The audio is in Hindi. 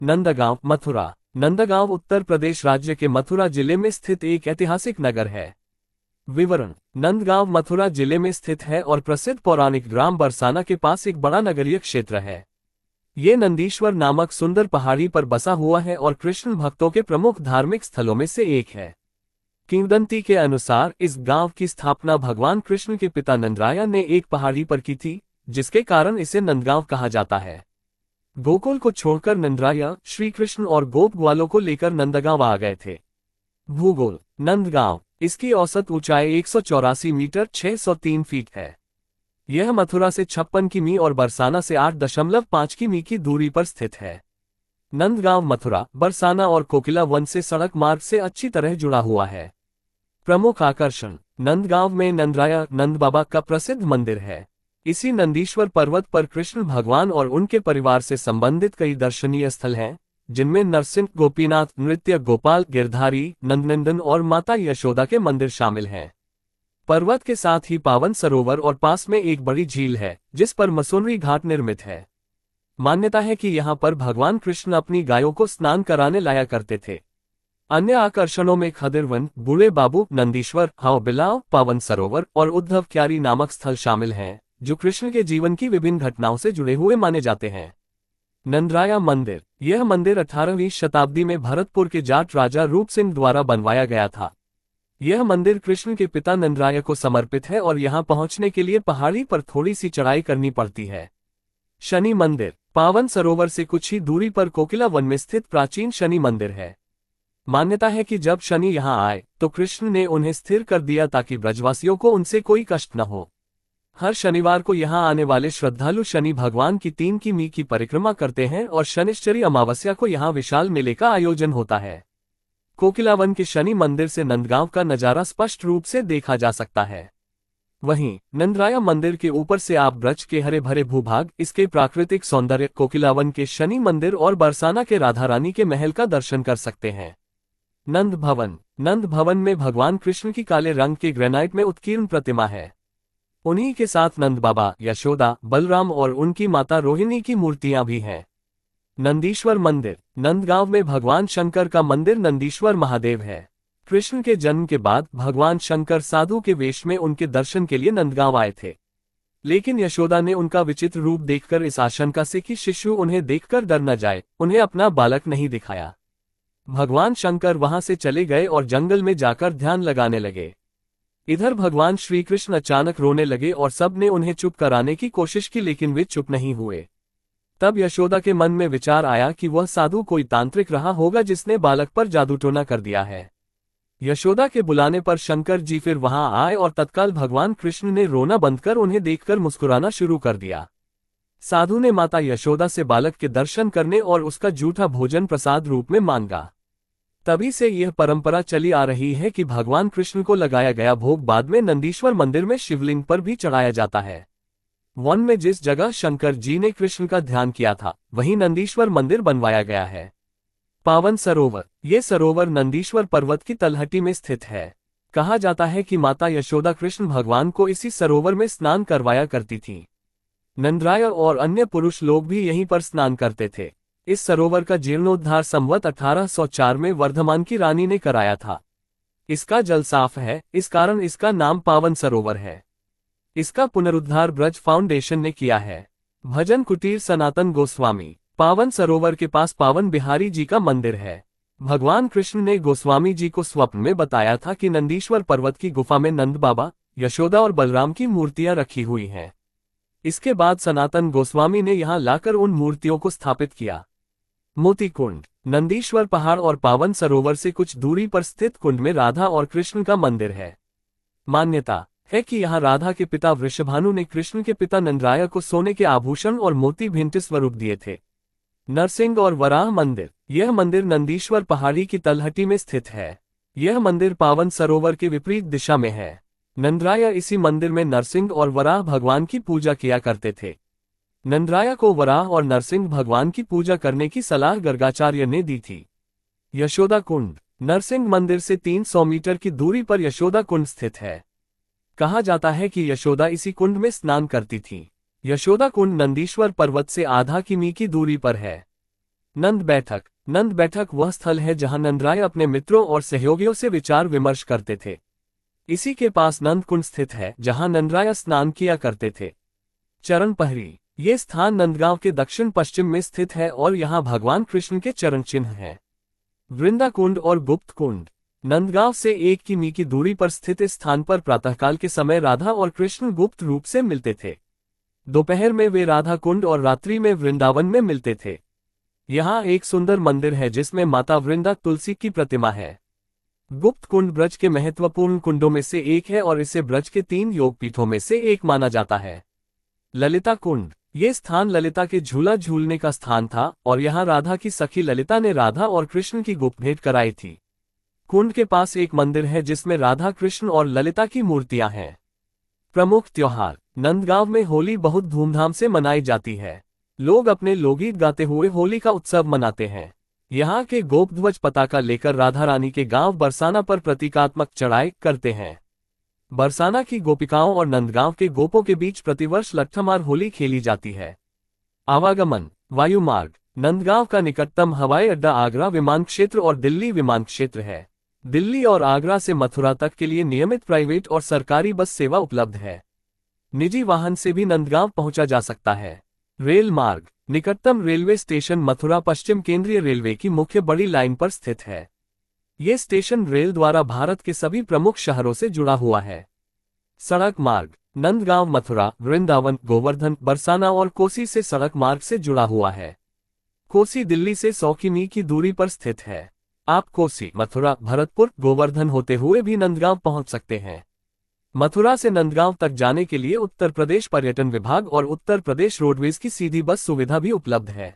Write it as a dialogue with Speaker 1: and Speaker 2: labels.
Speaker 1: नंदगांव, मथुरा। नंदगांव उत्तर प्रदेश राज्य के मथुरा जिले में स्थित एक ऐतिहासिक नगर है। विवरण: नंदगांव मथुरा जिले में स्थित है और प्रसिद्ध पौराणिक ग्राम बरसाना के पास एक बड़ा नगरीय क्षेत्र है। ये नंदीश्वर नामक सुंदर पहाड़ी पर बसा हुआ है और कृष्ण भक्तों के प्रमुख धार्मिक स्थलों में से एक है। किंवदंती के अनुसार इस गांव की स्थापना भगवान कृष्ण के पिता नंदराया ने एक पहाड़ी पर की थी, जिसके कारण इसे नंदगांव कहा जाता है। गोकुल को छोड़कर नंदराया श्री कृष्ण और गोप ग्वालों को लेकर नंदगांव आ गए थे। भूगोल: नंदगांव, इसकी औसत ऊंचाई 184 मीटर 603 फीट है। यह मथुरा से 56 किमी और बरसाना से 8.5 किमी की दूरी पर स्थित है। नंदगांव मथुरा, बरसाना और कोकिला वन से सड़क मार्ग से अच्छी तरह जुड़ा हुआ है। प्रमुख आकर्षण: नंदगांव में नंदराया नंद बाबा का प्रसिद्ध मंदिर है। इसी नंदीश्वर पर्वत पर कृष्ण भगवान और उनके परिवार से संबंधित कई दर्शनीय स्थल हैं, जिनमें नरसिंह, गोपीनाथ, नृत्य गोपाल, गिरधारी, नंदनंदन और माता यशोदा के मंदिर शामिल हैं। पर्वत के साथ ही पावन सरोवर और पास में एक बड़ी झील है, जिस पर मसूनरी घाट निर्मित है। मान्यता है कि यहाँ पर भगवान कृष्ण अपनी गायों को स्नान कराने लाया करते थे। अन्य आकर्षणों में खदिरवन, बूढ़े बाबू, नंदीश्वर, हाव बिलाव, पावन सरोवर और उद्धव क्यारी नामक स्थल शामिल हैं, जो कृष्ण के जीवन की विभिन्न घटनाओं से जुड़े हुए माने जाते हैं। नंदराया मंदिर: यह मंदिर 18वीं शताब्दी में भरतपुर के जाट राजा रूप सिंह द्वारा बनवाया गया था। यह मंदिर कृष्ण के पिता नंदराया को समर्पित है और यहाँ पहुंचने के लिए पहाड़ी पर थोड़ी सी चढ़ाई करनी पड़ती है। शनि मंदिर: पावन सरोवर से कुछ ही दूरी पर कोकिला वन में स्थित प्राचीन शनि मंदिर है। मान्यता है कि जब शनि यहाँ आए तो कृष्ण ने उन्हें स्थिर कर दिया ताकि ब्रजवासियों को उनसे कोई कष्ट न हो। हर शनिवार को यहाँ आने वाले श्रद्धालु शनि भगवान की 3 किमी की परिक्रमा करते हैं और शनिश्चरी अमावस्या को यहाँ विशाल मेले का आयोजन होता है। कोकिलावन के शनि मंदिर से नंदगांव का नजारा स्पष्ट रूप से देखा जा सकता है। वहीं नंदराया मंदिर के ऊपर से आप ब्रज के हरे भरे भूभाग, इसके प्राकृतिक सौंदर्य, कोकिलावन के शनि मंदिर और बरसाना के राधा रानी के महल का दर्शन कर सकते हैं। नंद भवन: नंद भवन में भगवान कृष्ण की काले रंग के ग्रेनाइट में उत्कीर्ण प्रतिमा है। उन्हीं के साथ नंद बाबा, यशोदा, बलराम और उनकी माता रोहिणी की मूर्तियां भी हैं। नंदीश्वर मंदिर: नंदगांव में भगवान शंकर का मंदिर नंदीश्वर महादेव है। कृष्ण के जन्म के बाद भगवान शंकर साधु के वेश में उनके दर्शन के लिए नंदगांव आए थे, लेकिन यशोदा ने उनका विचित्र रूप देखकर इस आशंका से कि शिशु उन्हें देखकर डर न जाए, उन्हें अपना बालक नहीं दिखाया। भगवान शंकर वहां से चले गए और जंगल में जाकर ध्यान लगाने लगे। इधर भगवान श्री कृष्ण अचानक रोने लगे और सब ने उन्हें चुप कराने की कोशिश की, लेकिन वे चुप नहीं हुए। तब यशोदा के मन में विचार आया कि वह साधु कोई तांत्रिक रहा होगा जिसने बालक पर जादू टोना कर दिया है। यशोदा के बुलाने पर शंकर जी फिर वहां आए और तत्काल भगवान कृष्ण ने रोना बंद कर उन्हें देखकर मुस्कुराना शुरू कर दिया। साधु ने माता यशोदा से बालक के दर्शन करने और उसका जूठा भोजन प्रसाद रूप में मांगा। तभी से यह परंपरा चली आ रही है कि भगवान कृष्ण को लगाया गया भोग बाद में नंदीश्वर मंदिर में शिवलिंग पर भी चढ़ाया जाता है। वन में जिस जगह शंकर जी ने कृष्ण का ध्यान किया था, वहीं नंदीश्वर मंदिर बनवाया गया है। पावन सरोवर: ये सरोवर नंदीश्वर पर्वत की तलहटी में स्थित है। कहा जाता है कि माता यशोदा कृष्ण भगवान को इसी सरोवर में स्नान करवाया करती थी। नंदराय और अन्य पुरुष लोग भी यहीं पर स्नान करते थे। इस सरोवर का जीर्णोद्धार संवत 1804 में वर्धमान की रानी ने कराया था। इसका जल साफ है, इस कारण इसका नाम पावन सरोवर है। इसका पुनरुद्धार ब्रज फाउंडेशन ने किया है। भजन कुटीर सनातन गोस्वामी: पावन सरोवर के पास पावन बिहारी जी का मंदिर है। भगवान कृष्ण ने गोस्वामी जी को स्वप्न में बताया था कि नंदीश्वर पर्वत की गुफा में नंद बाबा, यशोदा और बलराम की मूर्तियां रखी हुई हैं। इसके बाद सनातन गोस्वामी ने यहां लाकर उन मूर्तियों को स्थापित किया। मोती कुंड: नंदीश्वर पहाड़ और पावन सरोवर से कुछ दूरी पर स्थित कुंड में राधा और कृष्ण का मंदिर है। मान्यता है कि यहाँ राधा के पिता वृषभानु ने कृष्ण के पिता नंदराया को सोने के आभूषण और मोती भेंट स्वरूप दिए थे। नरसिंह और वराह मंदिर: यह मंदिर नंदीश्वर पहाड़ी की तलहटी में स्थित है। यह मंदिर पावन सरोवर के विपरीत दिशा में है। नंदराया इसी मंदिर में नरसिंह और वराह भगवान की पूजा किया करते थे। नंदराया को वराह और नरसिंह भगवान की पूजा करने की सलाह गर्गाचार्य ने दी थी। यशोदा कुंड: नरसिंह मंदिर से 300 मीटर की दूरी पर यशोदा कुंड स्थित है। कहा जाता है कि यशोदा इसी कुंड में स्नान करती थी। यशोदा कुंड नंदीश्वर पर्वत से आधा किमी की दूरी पर है। नंद बैठक वह स्थल है जहां नंदराय अपने मित्रों और सहयोगियों से विचार विमर्श करते थे। इसी के पास नंद कुंड स्थित है जहां नंदराय स्नान किया करते थे। चरण पहरी, ये स्थान नंदगांव के दक्षिण पश्चिम में स्थित है और यहाँ भगवान कृष्ण के चरण चिन्ह हैं। वृंदा कुंड और गुप्त कुंड, नंदगांव से 1 किमी की दूरी पर स्थित इस स्थान पर प्रातःकाल के समय राधा और कृष्ण गुप्त रूप से मिलते थे। दोपहर में वे राधा कुंड और रात्रि में वृंदावन में मिलते थे। यहाँ एक सुंदर मंदिर है जिसमें माता वृंदा तुलसी की प्रतिमा है। गुप्त कुंड ब्रज के महत्वपूर्ण कुंडों में से एक है और इसे ब्रज के 3 योगपीठों में से एक माना जाता है। ललिता कुंड, ये स्थान ललिता के झूला झूलने का स्थान था और यहाँ राधा की सखी ललिता ने राधा और कृष्ण की गुप्त भेंट कराई थी। कुंड के पास एक मंदिर है जिसमें राधा कृष्ण और ललिता की मूर्तियां हैं। प्रमुख त्योहार, नंदगांव में होली बहुत धूमधाम से मनाई जाती है। लोग अपने लोकगीत गाते हुए होली का उत्सव मनाते हैं। यहाँ के गोपध्वज पताका लेकर राधा रानी के गांव बरसाना पर प्रतीकात्मक चढ़ाई करते हैं। बरसाना की गोपिकाओं और नंदगांव के गोपों के बीच प्रतिवर्ष लट्ठमार होली खेली जाती है। आवागमन, वायुमार्ग, नंदगांव का निकटतम हवाई अड्डा आगरा विमान क्षेत्र और दिल्ली विमान क्षेत्र है। दिल्ली और आगरा से मथुरा तक के लिए नियमित प्राइवेट और सरकारी बस सेवा उपलब्ध है। निजी वाहन से भी नंदगांव पहुंचा जा सकता है। रेल मार्ग, निकटतम रेलवे स्टेशन मथुरा पश्चिम केंद्रीय रेलवे की मुख्य बड़ी लाइन पर स्थित है। ये स्टेशन रेल द्वारा भारत के सभी प्रमुख शहरों से जुड़ा हुआ है। सड़क मार्ग, नंदगांव मथुरा, वृंदावन, गोवर्धन, बरसाना और कोसी से सड़क मार्ग से जुड़ा हुआ है। कोसी दिल्ली से 100 किमी की दूरी पर स्थित है। आप कोसी, मथुरा, भरतपुर, गोवर्धन होते हुए भी नंदगांव पहुंच सकते हैं। मथुरा से नंदगांव तक जाने के लिए उत्तर प्रदेश पर्यटन विभाग और उत्तर प्रदेश रोडवेज की सीधी बस सुविधा भी उपलब्ध है।